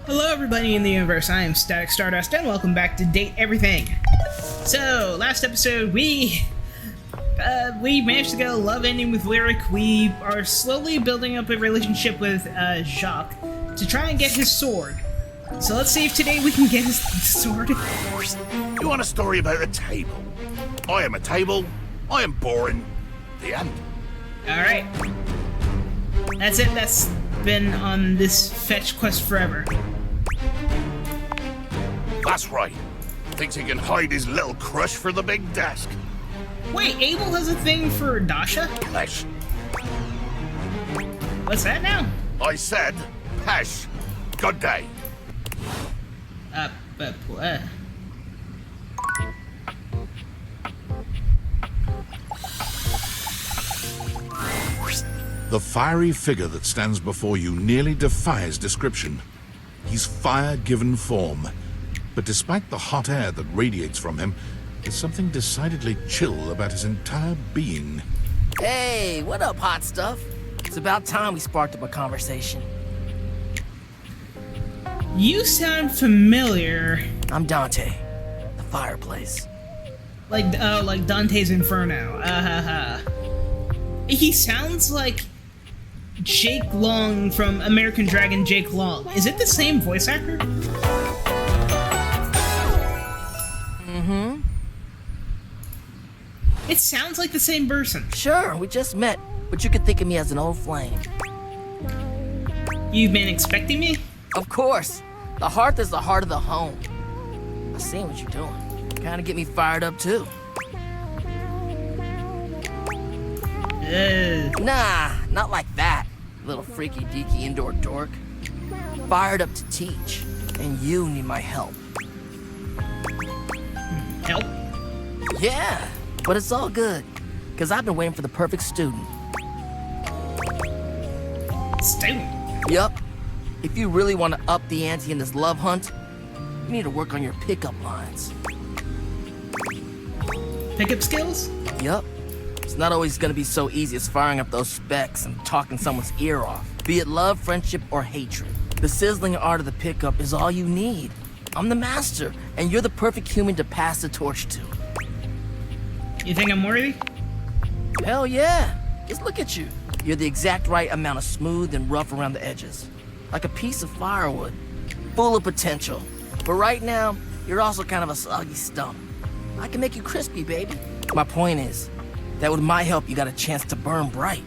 Hello everybody in the universe, I am Static Stardust and welcome back to Date Everything. So, last episode we managed to get a love ending with Lyric. We are slowly building up a relationship with Jacques to try and get his sword. So let's see if today we can get his sword. You want a story about a table? I am a table, I am boring. The end. Alright. That's it, that's been on this fetch quest forever. That's right. Thinks he can hide his little crush for the big desk. Wait, Abel has a thing for Dasha? Pesh. What's that now? I said, Pesh. Good day. The fiery figure that stands before you nearly defies description. He's fire given form, but despite the hot air that radiates from him, there's something decidedly chill about his entire being. Hey, what up, hot stuff? It's about time we sparked up a conversation. You sound familiar. I'm Dante, the fireplace. Like Dante's Inferno. He sounds like Jake Long from American Dragon Jake Long. Is it the same voice actor? Mm-hmm. It sounds like the same person. Sure, we just met, but you could think of me as an old flame. You've been expecting me? Of course. The hearth is the heart of the home. I seen what you're doing. Kinda get me fired up, too. Nah, not like that, little freaky deaky indoor dork. Fired up to teach, and you need my help. Help? Yeah, but it's all good, because I've been waiting for the perfect student. Student? Yup. If you really want to up the ante in this love hunt, you need to work on your pickup lines. Pickup skills? Yup. It's not always gonna be so easy as firing up those specs and talking someone's ear off. Be it love, friendship, or hatred. The sizzling art of the pickup is all you need. I'm the master, and you're the perfect human to pass the torch to. You think I'm worthy? Hell yeah. Just look at you. You're the exact right amount of smooth and rough around the edges. Like a piece of firewood. Full of potential. But right now, you're also kind of a soggy stump. I can make you crispy, baby. My point is, that with my help, you got a chance to burn bright.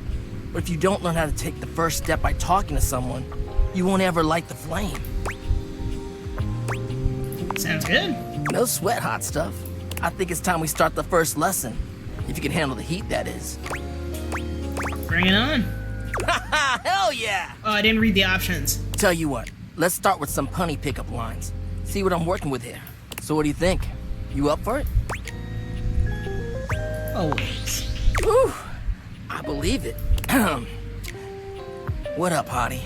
But if you don't learn how to take the first step by talking to someone, you won't ever light the flame. Sounds good. No sweat, hot stuff. I think it's time we start the first lesson. If you can handle the heat, that is. Bring it on. Hell yeah! Oh, I didn't read the options. Tell you what, let's start with some punny pickup lines. See what I'm working with here. So what do you think? You up for it? Always. Whew, I believe it. What up, hottie?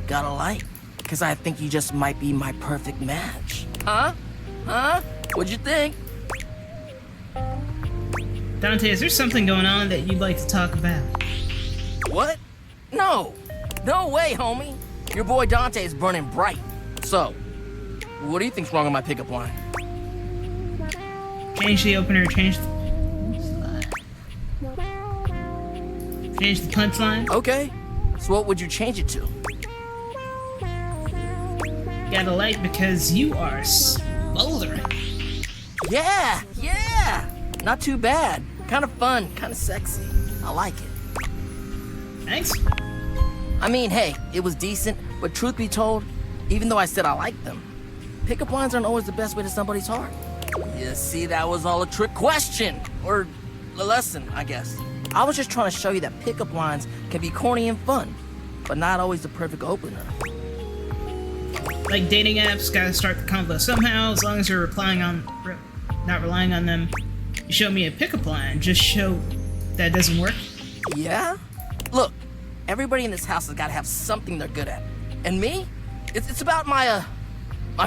Got a light? Cause I think you just might be my perfect match. Huh? Huh? What'd you think? Dante, is there something going on that you'd like to talk about? What? No. No way, homie. Your boy Dante is burning bright. So, what do you think's wrong with my pickup line? Change the opener, change the punchline. Okay. So what would you change it to? Got a light because you are smoldering. Yeah, yeah. Not too bad. Kind of fun, kind of sexy. I like it. Thanks. I mean, hey, it was decent, but truth be told, even though I said I liked them, pickup lines aren't always the best way to somebody's heart. You see, that was all a trick question. Or a lesson, I guess. I was just trying to show you that pickup lines can be corny and fun, but not always the perfect opener. Like dating apps, gotta start the convo somehow, as long as you're not relying on them. You show me a pickup line, just show that doesn't work. Yeah? Look, everybody in this house has got to have something they're good at. And me? It's about my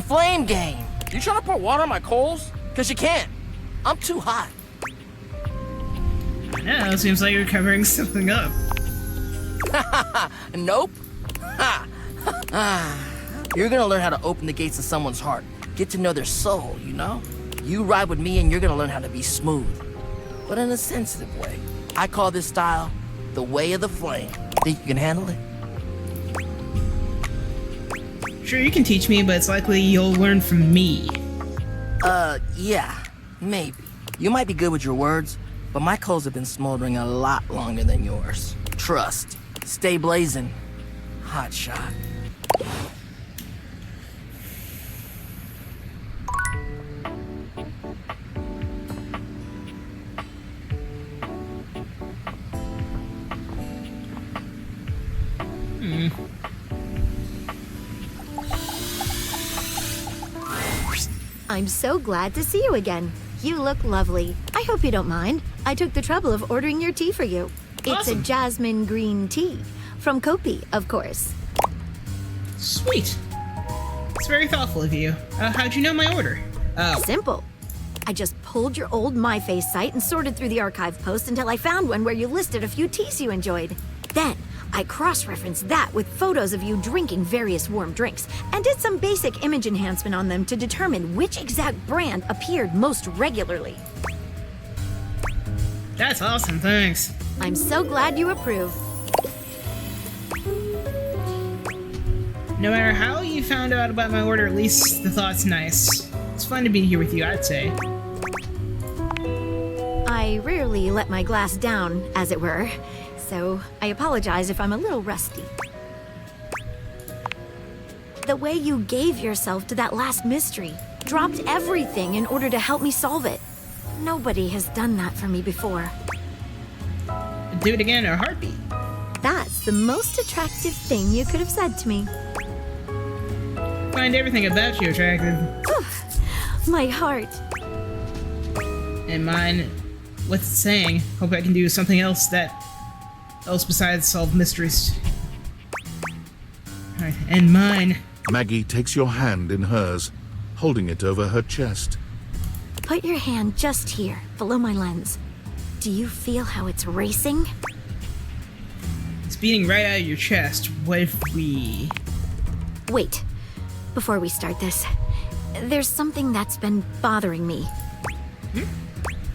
flame game. You trying to pour water on my coals? Because you can't. I'm too hot. I know, seems like you're covering something up. Nope. You're gonna learn how to open the gates of someone's heart. Get to know their soul, you know? You ride with me and you're gonna learn how to be smooth, but in a sensitive way. I call this style the way of the flame. Think you can handle it? Sure, you can teach me, but it's likely you'll learn from me. Yeah, maybe. You might be good with your words, but my coals have been smoldering a lot longer than yours. Trust. Stay blazing. Hot shot. I'm so glad to see you again. You look lovely. I hope you don't mind. I took the trouble of ordering your tea for you. It's Awesome. a jasmine green tea. From Kopi, of course. Sweet. It's very thoughtful of you. How'd you know my order? Oh, Simple. I just pulled your old MyFace site and sorted through the archive posts until I found one where you listed a few teas you enjoyed. Then, I cross-referenced that with photos of you drinking various warm drinks and did some basic image enhancement on them to determine which exact brand appeared most regularly. that's awesome, thanks. I'm so glad you approve. No matter how you found out about my order, at least the thought's nice. It's fun to be here with you, I'd say. I rarely let my glass down, as it were, so I apologize if I'm a little rusty. The way you gave yourself to that last mystery, dropped everything in order to help me solve it. Nobody has done that for me before. I'd do it again in a heartbeat. That's the most attractive thing you could have said to me. Find everything about you attractive. My heart. And mine, what's it saying? Hope I can do something else besides solve mysteries. Alright, and mine. Maggie takes your hand in hers, holding it over her chest. Put your hand just here, below my lens. Do you feel how it's racing? It's beating right out of your chest. What if we... Wait. Before we start this, there's something that's been bothering me.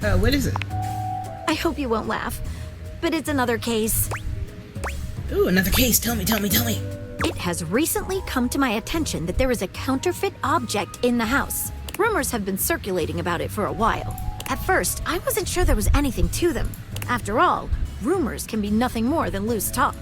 what is it? I hope you won't laugh, but it's another case. Ooh, another case. Tell me. It has recently come to my attention that there is a counterfeit object in the house. Rumors have been circulating about it for a while. At first, I wasn't sure there was anything to them. After all, rumors can be nothing more than loose talk.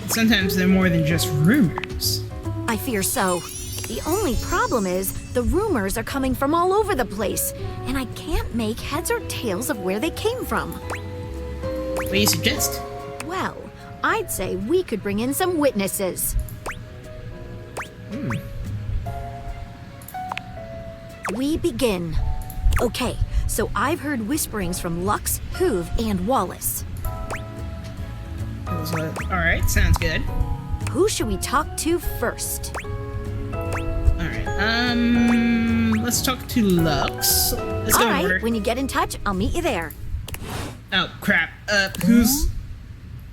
Sometimes they're more than just rumors. I fear so. The only problem is, the rumors are coming from all over the place, and I can't make heads or tails of where they came from. What do you suggest? Well, I'd say we could bring in some witnesses. We begin. Okay, so I've heard whisperings from Lux, Hoove, and Wallace. Alright, sounds good. Who should we talk to first? Alright, let's talk to Lux. Let's go in Alright, order. when you get in touch, I'll meet you there. Oh, crap. Who's...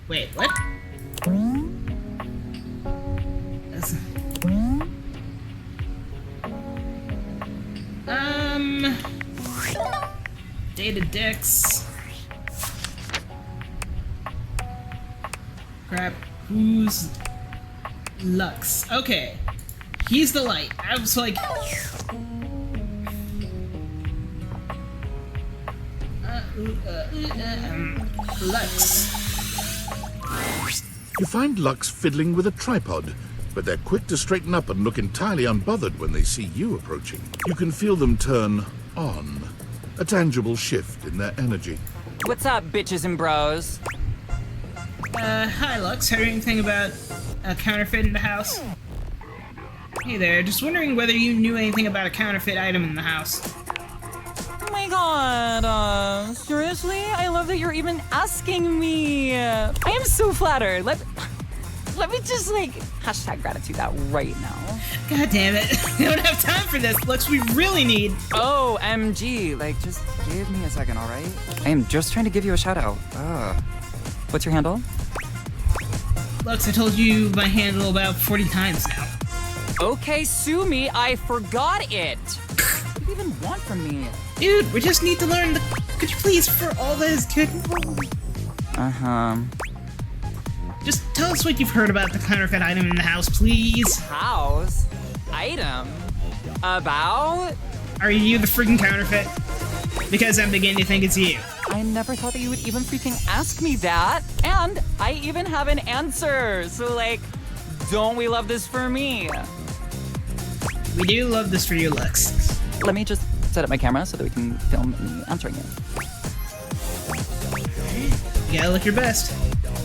Wait, what? That's- Data Dex. Crap. Who's Lux? Okay. He's the light. I was like... Lux. You find Lux fiddling with a tripod, but they're quick to straighten up and look entirely unbothered when they see you approaching. You can feel them turn on, a tangible shift in their energy. What's up, bitches and bros? Hi Lux. Heard anything about a counterfeit in the house? Hey there, just wondering whether you knew anything about a counterfeit item in the house. Oh my god, seriously? I love that you're even asking me. I am so flattered. Let me just, like, hashtag gratitude that right now. God damn it. We don't have time for this, Lux. We really need... Oh, MG. Like, just give me a second, alright? I am just trying to give you a shout out. What's your handle? Lux, I told you my handle about 40 times now. Okay, sue me, I forgot it. What do you even want from me? Dude, we just need to learn the... Could you please, for all that is good and wrong, Uh-huh. just tell us what you've heard about the counterfeit item in the house, please. House? Item? About? Are you the freaking counterfeit? Because I'm beginning to think it's you. I never thought that you would even freaking ask me that. And I even have an answer. So, like, don't we love this for me? We do love this for you, Lux. Let me just set up my camera so that we can film me answering it. You gotta look your best.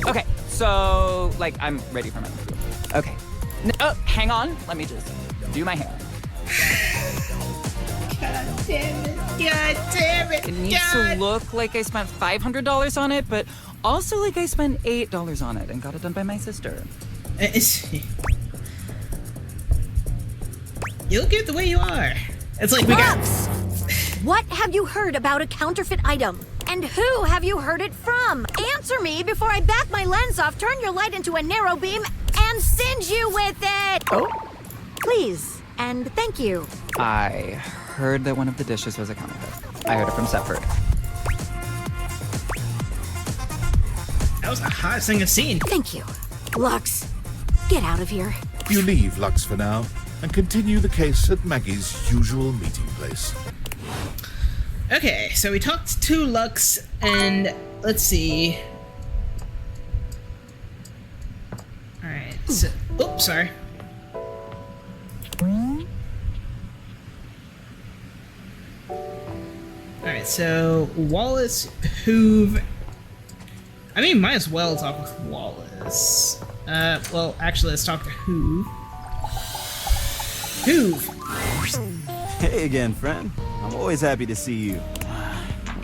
Okay, so, like, I'm ready for my interview. Okay. Oh, hang on. Let me just do my hair. God damn it. God damn it. It needs to look like I spent $500 on it, but also like I spent $8 on it and got it done by my sister. You look good the way you are. It's like we got... Lux! What have you heard about a counterfeit item? And who have you heard it from? Answer me before I back my lens off, turn your light into a narrow beam, and singe you with it! Oh? Please, and thank you. I heard that one of the dishes was a counterfeit. I heard it from Stepford. That was the hottest thing I've seen. Thank you. Lux, get out of here. You leave Lux for now and continue the case at Maggie's usual meeting place. Okay, so we talked to Lux, and let's see. Alright, so... Oops, sorry. Alright, so Wallace, Hoove... I mean, might as well talk with Wallace. Well, actually, let's talk to Hoove. Hoove! Hey again, friend. I'm always happy to see you.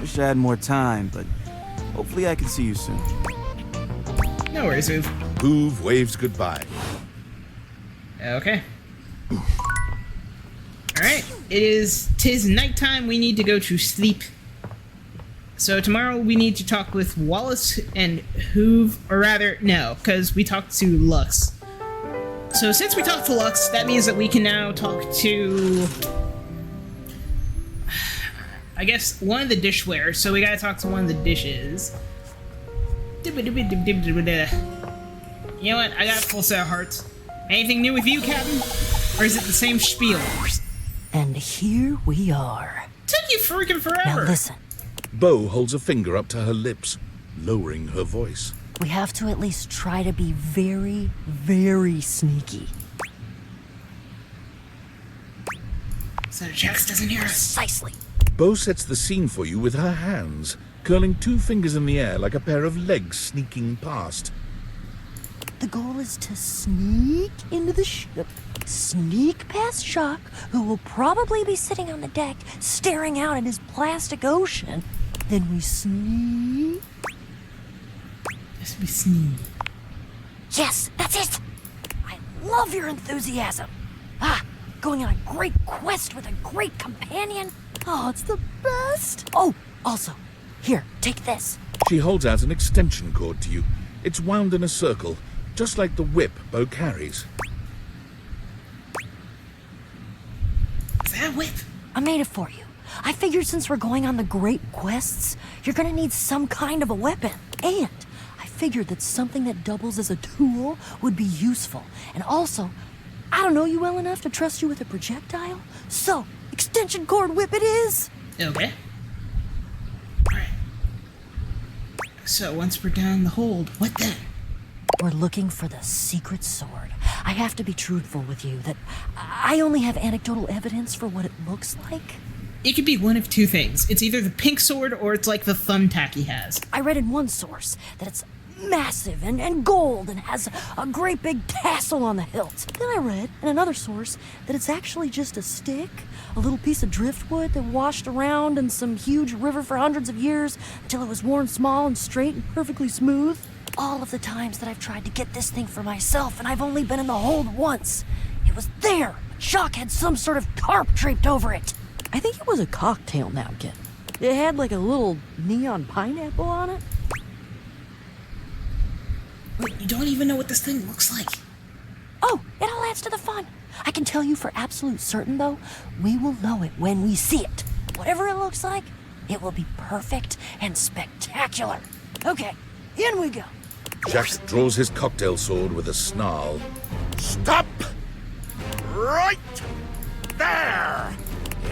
Wish I had more time, but hopefully I can see you soon. No worries, Hoove. Hoove waves goodbye. Okay. Alright, tis nighttime, we need to go to sleep. So tomorrow we need to talk with Wallace and Hoove, or rather, no, because we talked to Lux. So since we talked to Lux, that means that we can now talk to... I guess one of the dishware, so we gotta talk to one of the dishes. You know what, I got a full set of hearts. Anything new with you, Captain? Or is it the same spiel? And here we are. Took you freaking Now forever! listen, Bo holds a finger up to her lips, lowering her voice. we have to at least try to be very, very sneaky. So Jax doesn't hear us. Precisely. Bo sets the scene for you with her hands, curling two fingers in the air like a pair of legs sneaking past. The goal is to sneak into the ship, sneak past Jacques, who will probably be sitting on the deck staring out at his plastic ocean. Then we sneak. This would be sneak. Yes, that's it! I love your enthusiasm. Going on a great quest with a great companion. Oh, it's the best. Oh, also, here, take this. She holds out an extension cord to you. It's wound in a circle, just like the whip Bo carries. Is that a whip? I made it for you. I figured since we're going on the great quests, you're gonna need some kind of a weapon. And I figured that something that doubles as a tool would be useful. And also, I don't know you well enough to trust you with a projectile. So, extension cord whip it is! Okay. Alright. So once we're down the hold, what then? We're looking for the secret sword. I have to be truthful with you that I only have anecdotal evidence for what it looks like. It could be one of two things. It's either the pink sword or it's like the thumbtack he has. I read in one source that it's massive and gold and has a great big tassel on the hilt. Then I read in another source that it's actually just a stick, a little piece of driftwood that washed around in some huge river for hundreds of years until it was worn small and straight and perfectly smooth. All of the times that I've tried to get this thing for myself, and I've only been in the hold once, it was there. Jacques had some sort of tarp draped over it. I think it was a cocktail napkin. It had like a little neon pineapple on it. Wait, you don't even know what this thing looks like. Oh, it all adds to the fun. I can tell you for absolute certain, though, we will know it when we see it. Whatever it looks like, it will be perfect and spectacular. Okay, in we go. Jack draws his cocktail sword with a snarl. Stop! Right there!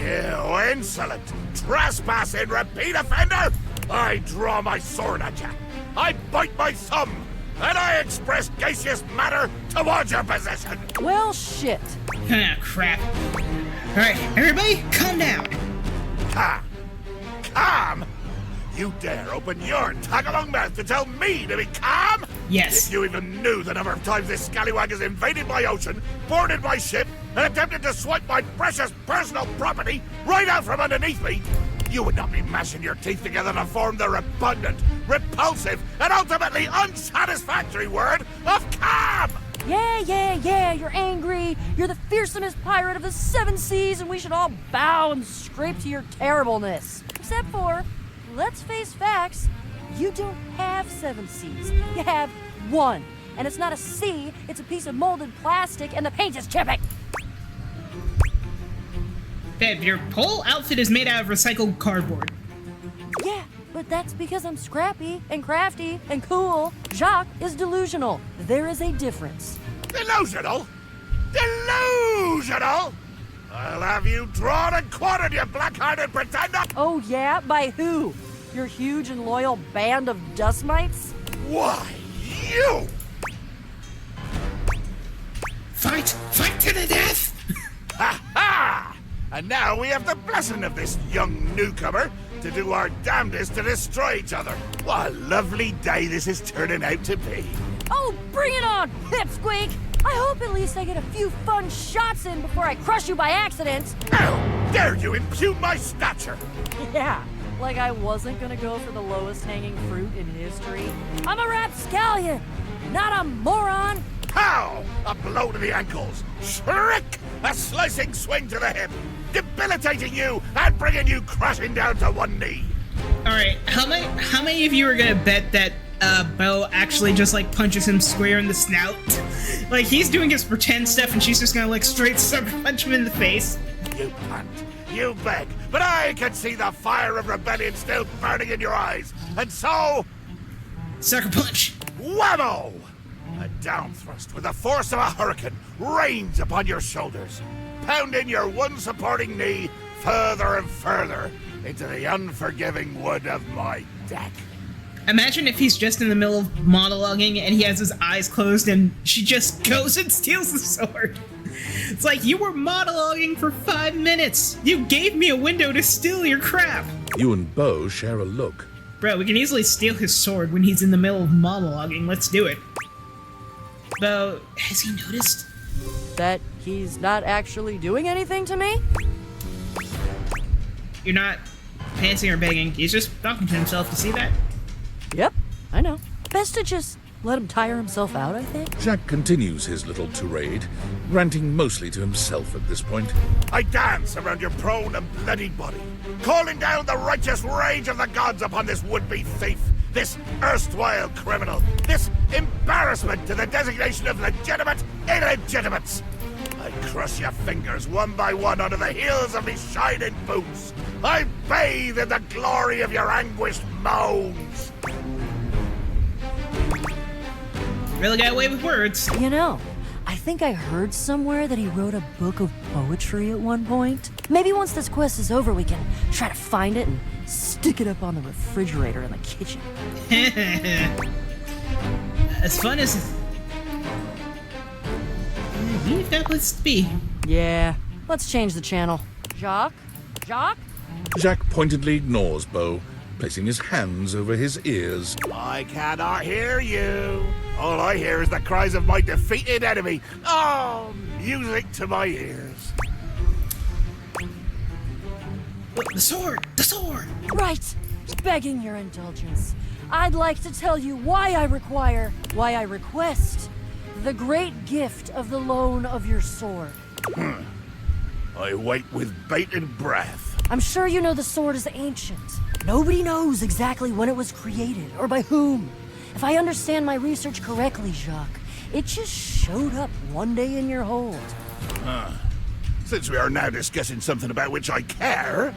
You insolent, trespassing repeat offender! I draw my sword at you. I bite my thumb. And I express gaseous matter towards your possession. Well, shit. Ah, crap. Alright, everybody, calm down. Calm? You dare open your tag-along mouth to tell me to be calm? Yes. If you even knew the number of times this scallywag has invaded my ocean, boarded my ship, and attempted to swipe my precious personal property right out from underneath me, you would not be mashing your teeth together to form the repugnant, repulsive, and ultimately unsatisfactory word of calm! Yeah, you're angry. You're the fearsomest pirate of the 7 seas, and we should all bow and scrape to your terribleness. Except for, let's face facts, you don't have 7 seas. You have 1. And it's not a sea, it's a piece of molded plastic, and the paint is chipping. Babe, your whole outfit is made out of recycled cardboard. Yeah, but that's because I'm scrappy and crafty and cool. Jacques is delusional. There is a difference. Delusional? Delusional? I'll have you drawn and quartered, you black-hearted pretender! Oh yeah? By who? Your huge and loyal band of dust mites? Why, you! Fight to the death! Ha ha! And now we have the blessing of this young newcomer to do our damnedest to destroy each other. What a lovely day this is turning out to be. Oh, bring it on, Pipsqueak! I hope at least I get a few fun shots in before I crush you by accident. How dare you impugn my stature? Yeah, like I wasn't gonna go for the lowest hanging fruit in history. I'm a rapscallion, not a moron. How? A blow to the ankles. Shriek! A slicing swing to the hip. Debilitating you and bringing you crashing down to one knee. Alright, how many of you are gonna bet that Bo actually just like punches him square in the snout? Like he's doing his pretend stuff and she's just gonna like straight sucker punch him in the face. You punt. You beg. But I can see the fire of rebellion still burning in your eyes. And so... Sucker punch! Whammo! A down thrust with the force of a hurricane rains upon your shoulders, pounding your one supporting knee further and further into the unforgiving wood of my deck. Imagine if he's just in the middle of monologuing and he has his eyes closed and she just goes and steals the sword. It's like, you were monologuing for 5 minutes. You gave me a window to steal your crap. You and Bo share a look. Bro, we can easily steal his sword when he's in the middle of monologuing. Let's do it. Bo, has he noticed? That he's not actually doing anything to me? You're not pantsing or begging. He's just talking to himself. You see that? Yep, I know. Best to just let him tire himself out, I think. Jack continues his little tirade, ranting mostly to himself at this point. I dance around your prone and bloodied body, calling down the righteous rage of the gods upon this would-be thief, this erstwhile criminal, this embarrassment to the designation of legitimate illegitimates. I crush your fingers one by one under the heels of these shining boots. I bathe in the glory of your anguished moans. Really got away with words. You know, I think I heard somewhere that he wrote a book of poetry at one point. Maybe once this quest is over, we can try to find it and stick it up on the refrigerator in the kitchen. As fun as you've got place to be. Yeah, let's change the channel. Jacques? Jacques? Jack pointedly ignores Bo, placing his hands over his ears. I cannot hear you. All I hear is the cries of my defeated enemy. Oh, music to my ears. The sword! The sword! Right, begging your indulgence. I'd like to tell you why I request the great gift of the loan of your sword. I wait with bated breath. I'm sure you know the sword is ancient. Nobody knows exactly when it was created or by whom. If I understand my research correctly, Jacques, it just showed up one day in your hold. Since we are now discussing something about which I care,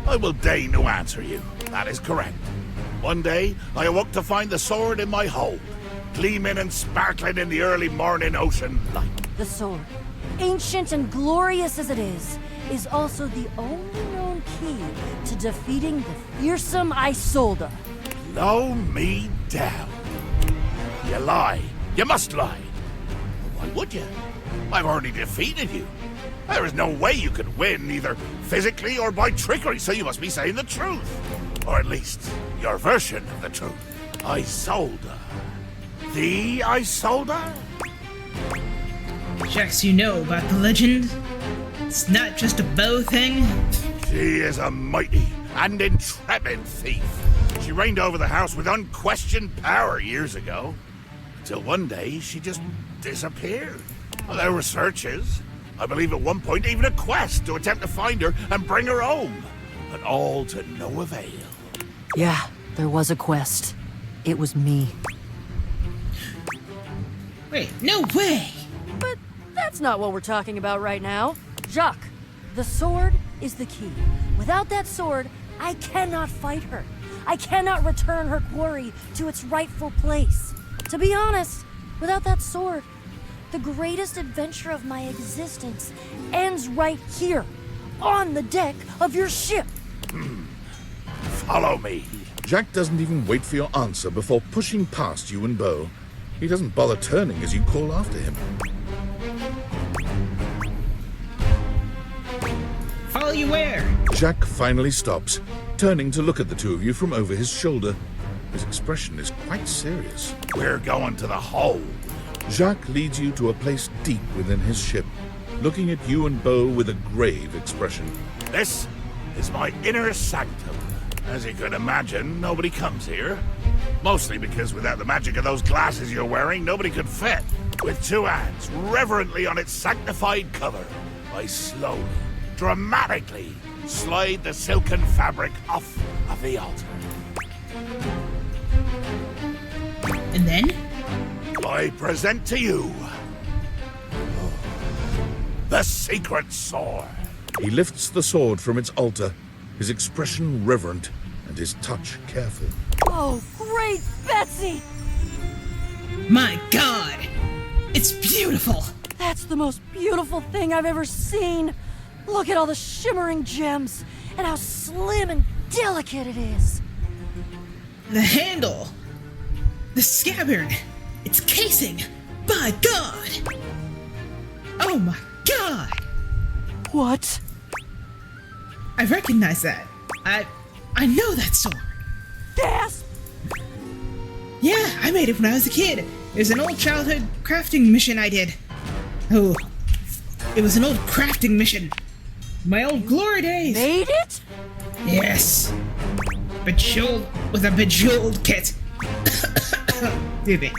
I will deign to answer you. That is correct. One day, I awoke to find the sword in my hold, gleaming and sparkling in the early morning ocean light. The sword, ancient and glorious as it is also the only known key to defeating the fearsome Isolde. Blow me down. You lie. You must lie. Why would you? I've already defeated you. There is no way you could win, either physically or by trickery, so you must be saying the truth. Or at least, your version of the truth. Isolde. The Isolde? Jax, you know about the legend? It's not just a bow thing. She is a mighty and intrepid thief. She reigned over the house with unquestioned power years ago. Until one day, she just disappeared. Well, there were searches. I believe at one point even a quest to attempt to find her and bring her home. But all to no avail. Yeah, there was a quest. It was me. Wait, no way! But that's not what we're talking about right now. Jacques, the sword is the key. Without that sword, I cannot fight her. I cannot return her quarry to its rightful place. To be honest, without that sword, the greatest adventure of my existence ends right here, on the deck of your ship. Follow me. Jack doesn't even wait for your answer before pushing past you and Bo. He doesn't bother turning as you call after him. Follow you where? Jack finally stops, turning to look at the two of you from over his shoulder. His expression is quite serious. We're going to the hold. Jacques leads you to a place deep within his ship, looking at you and Bo with a grave expression. This is my inner sanctum. As you could imagine, nobody comes here. Mostly because without the magic of those glasses you're wearing, nobody could fit. With two hands reverently on its sanctified cover, I slowly, dramatically slide the silken fabric off of the altar. And then? I present to you the secret sword. He lifts the sword from its altar, his expression reverent and his touch careful. Oh, great Betsy! My God! It's beautiful! That's the most beautiful thing I've ever seen. Look at all the shimmering gems and how slim and delicate it is. The handle! The scabbard! Its casing! By God! Oh my God! What? I recognize that. I know that sword. Gasp! Yeah, I made it when I was a kid. It was an old childhood crafting mission I did. Oh, it was an old crafting mission. My old glory days. Made it? Yes. Bejeweled with a bejeweled kit. Excuse me.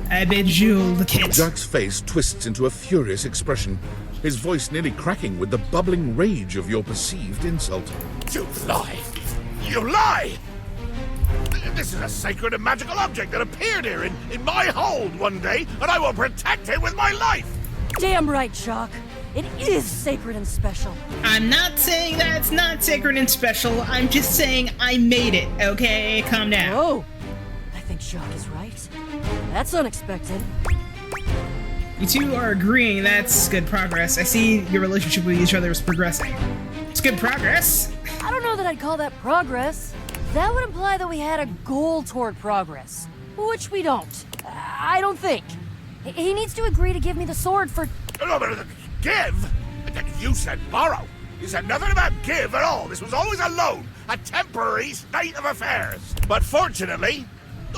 I bejeweled the kit. Jack's face twists into a furious expression, his voice nearly cracking with the bubbling rage of your perceived insult. You lie! You lie! This is a sacred and magical object that appeared here in my hold one day, and I will protect it with my life! Damn right, Jacques. It is sacred and special. I'm not saying that it's not sacred and special. I'm just saying I made it, okay? Calm down. Oh, I think Jacques is right. That's unexpected. You two are agreeing that's good progress. I see your relationship with each other is progressing. It's good progress. I don't know that I'd call that progress. That would imply that we had a goal toward progress, which we don't. I don't think. He needs to agree to give me the sword for... No, but give? You said borrow. You said nothing about give at all. This was always a loan, a temporary state of affairs. But fortunately,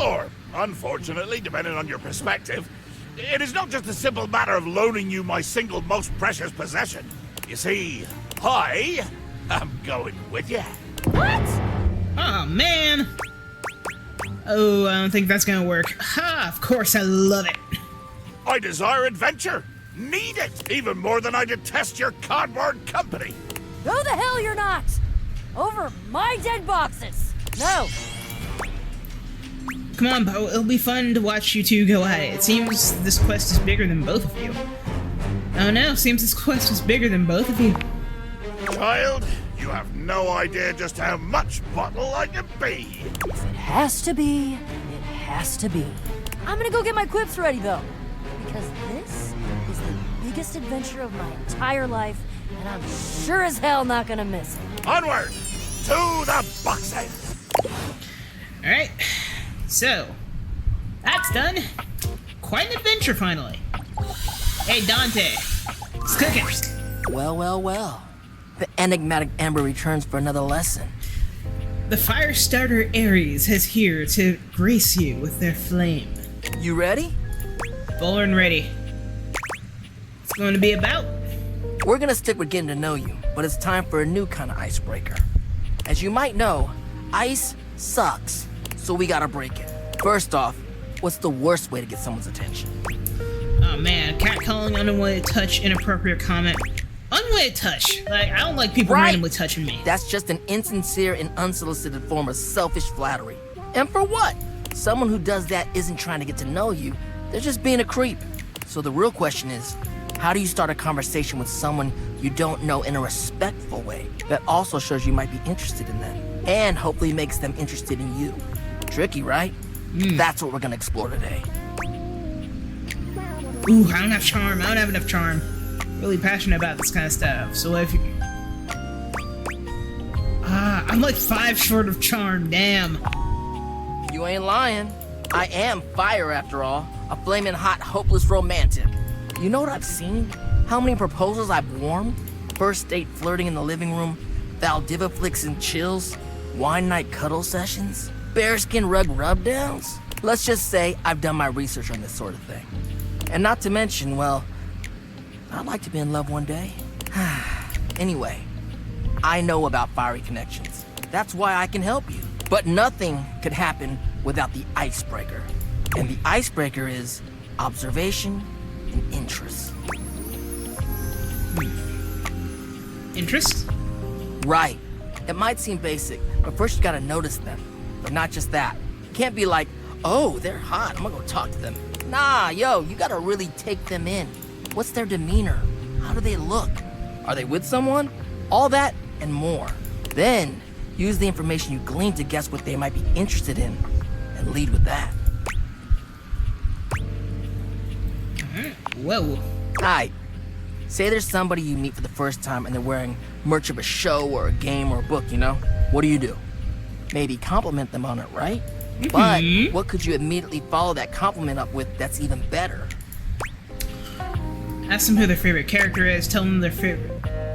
or unfortunately, depending on your perspective, it is not just a simple matter of loaning you my single most precious possession. You see, I am going with you. What? Oh, man. Oh, I don't think that's gonna work. Ha, of course, I love it. I desire adventure. Need it, even more than I detest your cardboard company. No, the hell you're not! Over my dead boxes! No! Come on, Bo. It'll be fun to watch you two go at it. It seems this quest is bigger than both of you. Oh no, seems this quest is bigger than both of you. Child, you have no idea just how much bottle I can be. If it has to be, it has to be. I'm gonna go get my quips ready though, because this is the biggest adventure of my entire life, and I'm sure as hell not gonna miss it. Onward to the boxes. Alright, so, that's done. Quite an adventure finally. Hey Dante, it's cooking. Well, well, well. The enigmatic Ember returns for another lesson. The Firestarter Ares is here to grace you with their flame. You ready? Full and ready. It's going to be about. We're gonna stick with getting to know you, but it's time for a new kind of icebreaker. As you might know, ice sucks, so we gotta break it. First off, what's the worst way to get someone's attention? Oh man, catcalling, unwanted touch, inappropriate comment. Unwanted touch. Like, I don't like people Right. randomly touching me. That's just an insincere and unsolicited form of selfish flattery. And for what? Someone who does that isn't trying to get to know you, they're just being a creep. So the real question is, how do you start a conversation with someone you don't know in a respectful way that also shows you might be interested in them and hopefully makes them interested in you? Tricky, right? That's what we're gonna explore today. Ooh, I don't have charm. I don't have enough charm. Really passionate about this kind of stuff. So if you... I'm like 5 short of charm, damn. You ain't lying. I am fire after all. A flaming hot, hopeless romantic. You know what I've seen? How many proposals I've warmed? First date flirting in the living room, Valdiva flicks and chills, wine night cuddle sessions, bearskin rug rubdowns. Let's just say I've done my research on this sort of thing. And not to mention, well, I'd like to be in love one day. Anyway, I know about fiery connections. That's why I can help you. But nothing could happen without the icebreaker. And the icebreaker is observation and interest. Interest? Right. It might seem basic, but first you gotta notice them. But not just that. Can't be like, oh, they're hot, I'm gonna go talk to them. Nah, yo, you gotta really take them in. What's their demeanor? How do they look? Are they with someone? All that and more. Then, use the information you glean to guess what they might be interested in, and lead with that. Whoa. Alright, say there's somebody you meet for the first time and they're wearing merch of a show or a game or a book, you know? What do? Maybe compliment them on it, right? But what could you immediately follow that compliment up with that's even better? Ask them who their favorite character is, tell them their favorite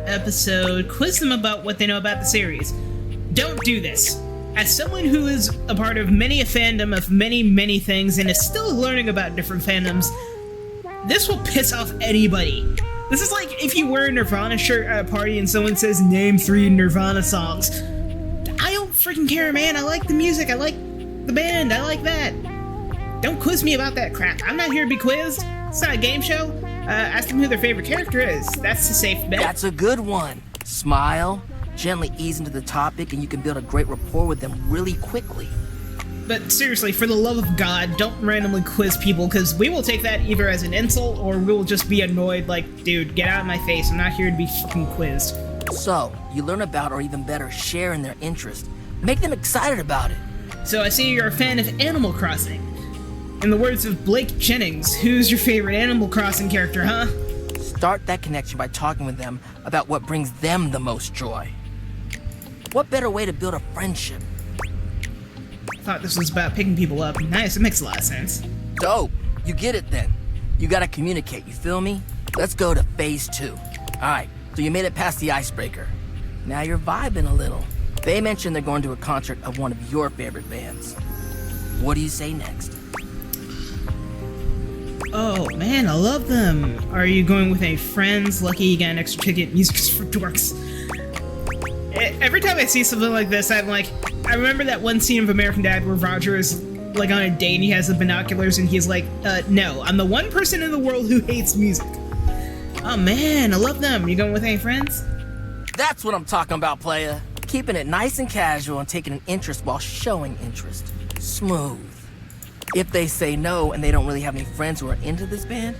episode, quiz them about what they know about the series. Don't do this. As someone who is a part of many a fandom of many, many things and is still learning about different fandoms, this will piss off anybody. This is like if you wear a Nirvana shirt at a party and someone says, name 3 Nirvana songs. I don't freaking care, man. I like the music. I like the band. I like that. Don't quiz me about that crap. I'm not here to be quizzed. It's not a game show. Ask them who their favorite character is. That's a safe bet. That's a good one. Smile, gently ease into the topic, and you can build a great rapport with them really quickly. But seriously, for the love of God, don't randomly quiz people, because we will take that either as an insult or we will just be annoyed like, dude, get out of my face. I'm not here to be fucking quizzed. So, you learn about, or even better, share in their interest. Make them excited about it. So I see you're a fan of Animal Crossing. In the words of Blake Jennings, who's your favorite Animal Crossing character, huh? Start that connection by talking with them about what brings them the most joy. What better way to build a friendship? Thought this was about picking people up. Nice, it makes a lot of sense. Dope. You get it then. You gotta communicate, you feel me? Let's go to phase 2. Alright, so you made it past the icebreaker. Now you're vibing a little. They mentioned they're going to a concert of one of your favorite bands. What do you say next? Oh man, I love them. Are you going with any friends? Lucky you got an extra ticket. Music's for dorks. Every time I see something like this, I'm like, I remember that one scene of American Dad where Roger is like on a date and he has the binoculars and he's like, no, I'm the one person in the world who hates music. Oh man, I love them. You going with any friends? That's what I'm talking about, playa. Keeping it nice and casual and taking an interest while showing interest. Smooth. If they say no and they don't really have any friends who are into this band,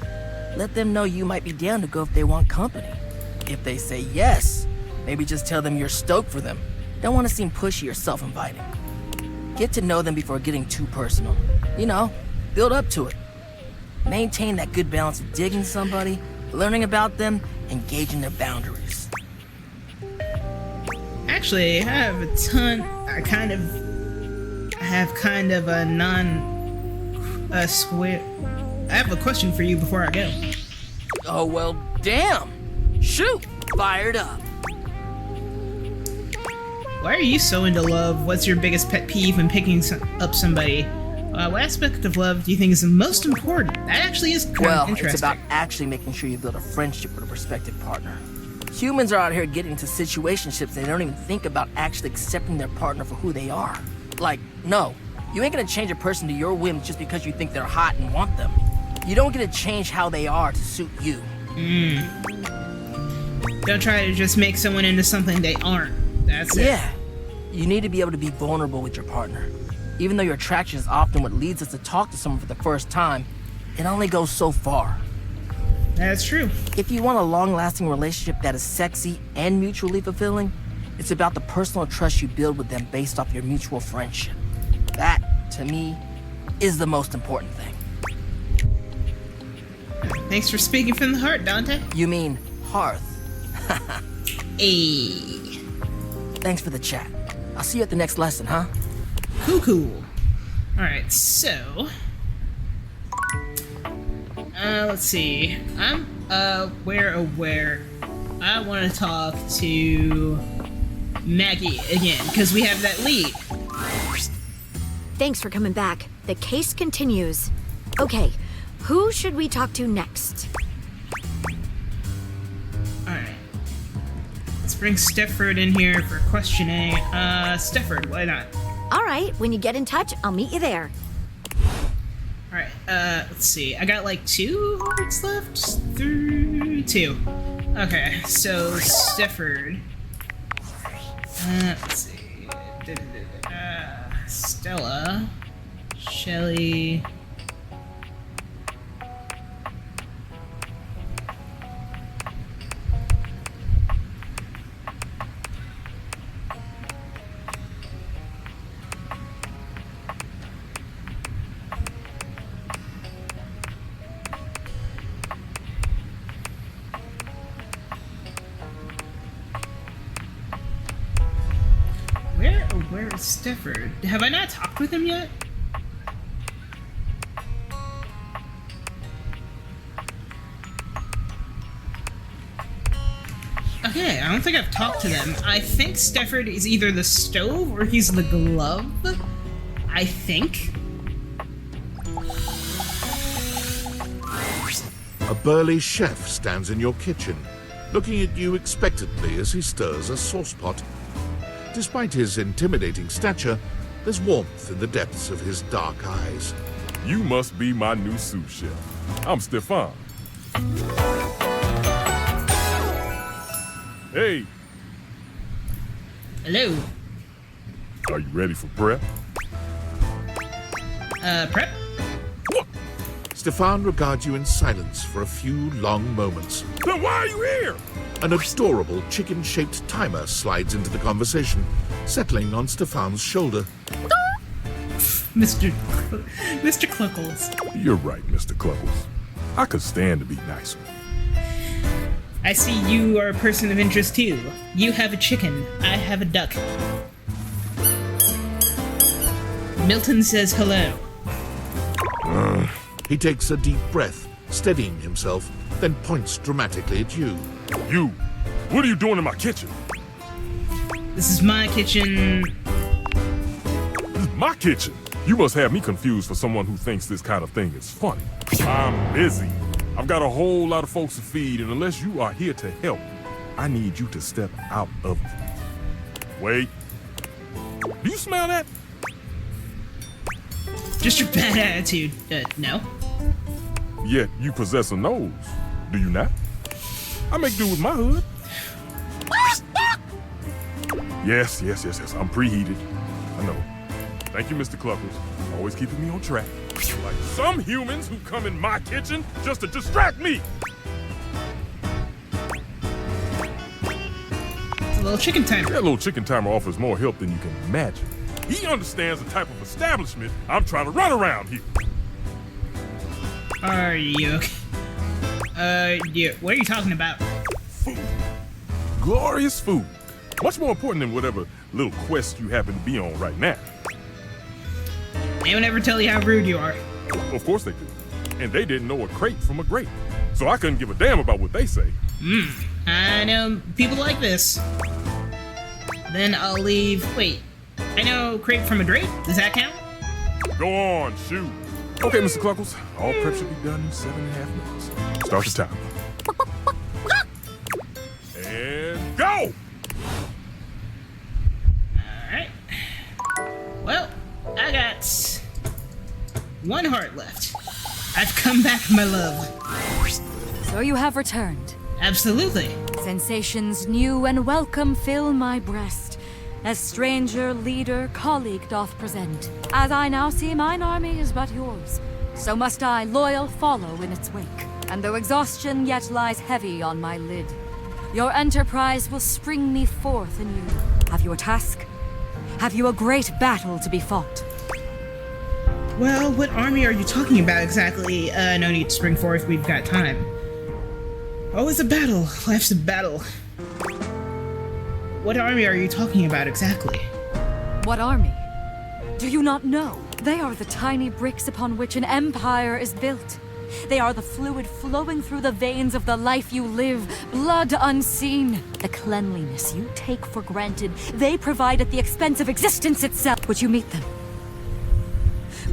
let them know you might be down to go if they want company. If they say yes, maybe just tell them you're stoked for them. Don't want to seem pushy or self-inviting. Get to know them before getting too personal. You know, build up to it. Maintain that good balance of digging somebody, learning about them, and gauging their boundaries. Actually, I have a ton. I have kind of a square. I have a question for you before I go. Oh, well, damn. Shoot, fired up. Why are you so into love? What's your biggest pet peeve when picking up somebody? What aspect of love do you think is the most important? That actually is kind of interesting. It's about actually making sure you build a friendship with a prospective partner. Humans are out here getting into situationships and they don't even think about actually accepting their partner for who they are. Like, no, you ain't gonna change a person to your whims just because you think they're hot and want them. You don't get to change how they are to suit you. Don't try to just make someone into something they aren't. That's it. Yeah, you need to be able to be vulnerable with your partner. Even though your attraction is often what leads us to talk to someone for the first time, it only goes so far. That's true. If you want a long-lasting relationship that is sexy and mutually fulfilling, it's about the personal trust you build with them based off your mutual friendship. That, to me, is the most important thing. Thanks for speaking from the heart, Dante. You mean hearth. Ayy. Thanks for the chat. I'll see you at the next lesson, huh? Cool. Alright, so... let's see. I'm, aware. I want to talk to Maggie again, because we have that lead. Thanks for coming back. The case continues. Okay, who should we talk to next? Alright. Let's bring Stefford in here for questioning. Stefford, why not? All right, when you get in touch, I'll meet you there. Alright, let's see. I got like 2 hearts left? 2. Okay, so Stefford. Let's see. Stella. Shelly. Where is Stefford? Have I not talked with him yet? Okay, I don't think I've talked to them. I think Stefford is either the stove or he's the glove. I think. A burly chef stands in your kitchen, looking at you expectantly as he stirs a saucepot. Despite his intimidating stature, there's warmth in the depths of his dark eyes. You must be my new sous chef. I'm Stefan. Hey, Hello. are you ready for prep? Prep? Stefan regards you in silence for a few long moments. Then why are you here? An adorable chicken-shaped timer slides into the conversation, settling on Stefan's shoulder. Mr. Cluckles. You're right, Mr. Cluckles. I could stand to be nicer. I see you are a person of interest too. You have a chicken, I have a duck. Milton says hello. He takes a deep breath, steadying himself, then points dramatically at you. You, what are you doing in my kitchen? This is my kitchen. This is my kitchen. You must have me confused for someone who thinks this kind of thing is funny. I'm busy. I've got a whole lot of folks to feed, and unless you are here to help, I need you to step out of it. Wait. Do you smell that? Just your bad attitude. No. Yet you possess a nose, do you not? I make do with my hood. Yes. I'm preheated. I know. Thank you, Mr. Cluckles. Always keeping me on track. Like some humans who come in my kitchen just to distract me. It's a little chicken timer. That little chicken timer offers more help than you can imagine. He understands the type of establishment I'm trying to run around here. Are you okay? Yeah, what are you talking about? Food. Glorious food. Much more important than whatever little quest you happen to be on right now. Anyone ever tell you how rude you are? Of course they do. And they didn't know a crepe from a grape. So I couldn't give a damn about what they say. I know people like this. Then I'll leave. Wait, I know crepe from a grape. Does that count? Go on, shoot. Okay, Mr. Cluckles. All prep should be done in 7.5 minutes. Start the timer. And go! Alright. Well, I got 1 heart left. I've come back, my love. So you have returned. Absolutely. Sensations new and welcome fill my breast. As stranger, leader, colleague doth present. As I now see mine army is but yours, so must I loyal follow in its wake. And though exhaustion yet lies heavy on my lid, your enterprise will spring me forth anew. Have you a task? Have you a great battle to be fought? Well, what army are you talking about exactly? No need to spring forth, we've got time. Always a battle. Life's a battle. What army are you talking about exactly? What army? Do you not know? They are the tiny bricks upon which an empire is built. They are the fluid flowing through the veins of the life you live, blood unseen. The cleanliness you take for granted, they provide at the expense of existence itself. Would you meet them?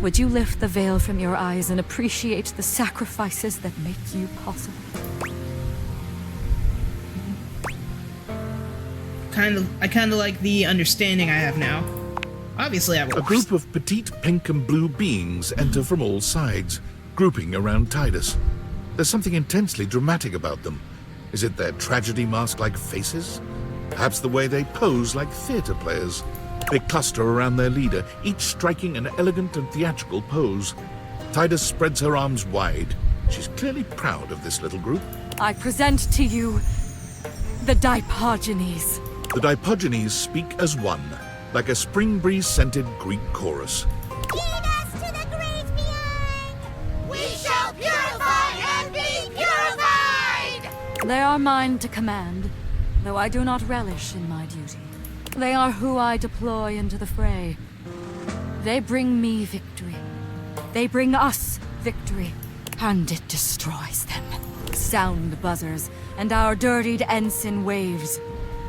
Would you lift the veil from your eyes and appreciate the sacrifices that make you possible? I kind of like the understanding I have now. Obviously, I will. A group of petite pink and blue beings enter from all sides, grouping around Tidus. There's something intensely dramatic about them. Is it their tragedy mask-like faces? Perhaps the way they pose like theater players. They cluster around their leader, each striking an elegant and theatrical pose. Tidus spreads her arms wide. She's clearly proud of this little group. I present to you the Dipogenes. The Dipogenes speak as one, like a spring breeze-scented Greek chorus. Lead us to the great beyond! We shall purify and be purified! They are mine to command, though I do not relish in my duty. They are who I deploy into the fray. They bring me victory. They bring us victory, and it destroys them. Sound buzzers, and our dirtied ensign waves.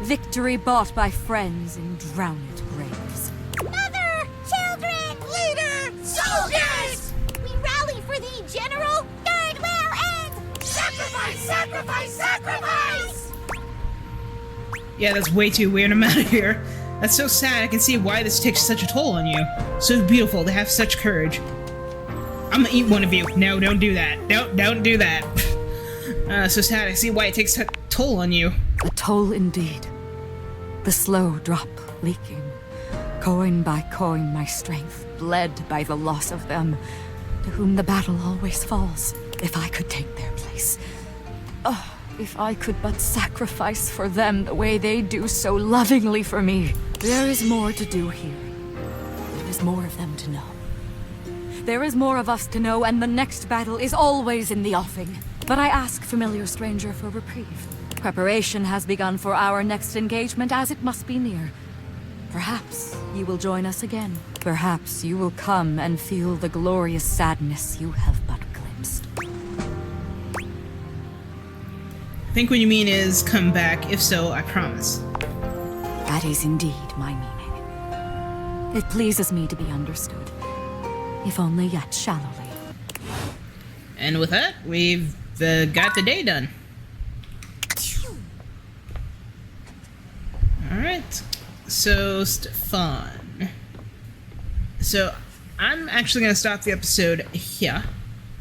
Victory bought by friends in drowned graves. Mother! Children! Leader! Soldiers! We rally for thee, General! Third will end! Sacrifice! Sacrifice! Sacrifice! Yeah, that's way too weird. I'm out of here. That's so sad. I can see why this takes such a toll on you. So beautiful to have such courage. I'm gonna eat one of you. No, don't do that. Don't do that. So sad. I see why it takes a toll on you. A toll indeed. The slow drop leaking. Coin by coin my strength, bled by the loss of them, to whom the battle always falls. If I could take their place. Oh, if I could but sacrifice for them the way they do so lovingly for me. There is more to do here. There is more of them to know. There is more of us to know, and the next battle is always in the offing. But I ask, familiar stranger, for reprieve. Preparation has begun for our next engagement, as it must be near. Perhaps you will join us again. Perhaps you will come and feel the glorious sadness you have but glimpsed. I think what you mean is come back. If so, I promise. That is indeed my meaning. It pleases me to be understood, if only yet shallowly. And with that, we've got the day done. Alright, so Stefan. So, I'm actually going to stop the episode here.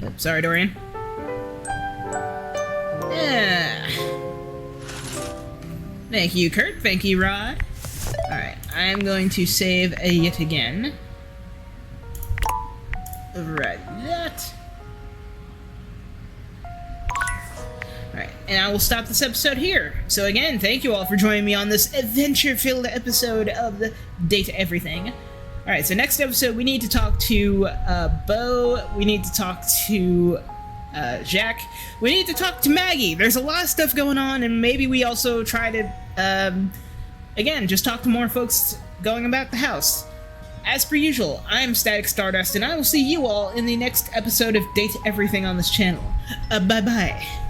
Oops, sorry, Dorian. Yeah. Thank you, Kurt. Thank you, Rod. Alright, I'm going to save yet again. Right and I will stop this episode here. So again, thank you all for joining me on this adventure-filled episode of the Date Everything. Alright, so next episode we need to talk to Bo, we need to talk to Jack, we need to talk to Maggie. There's a lot of stuff going on, and maybe we also try to, again, just talk to more folks going about the house. As per usual, I'm Static Stardust, and I will see you all in the next episode of Date Everything on this channel. Bye-bye.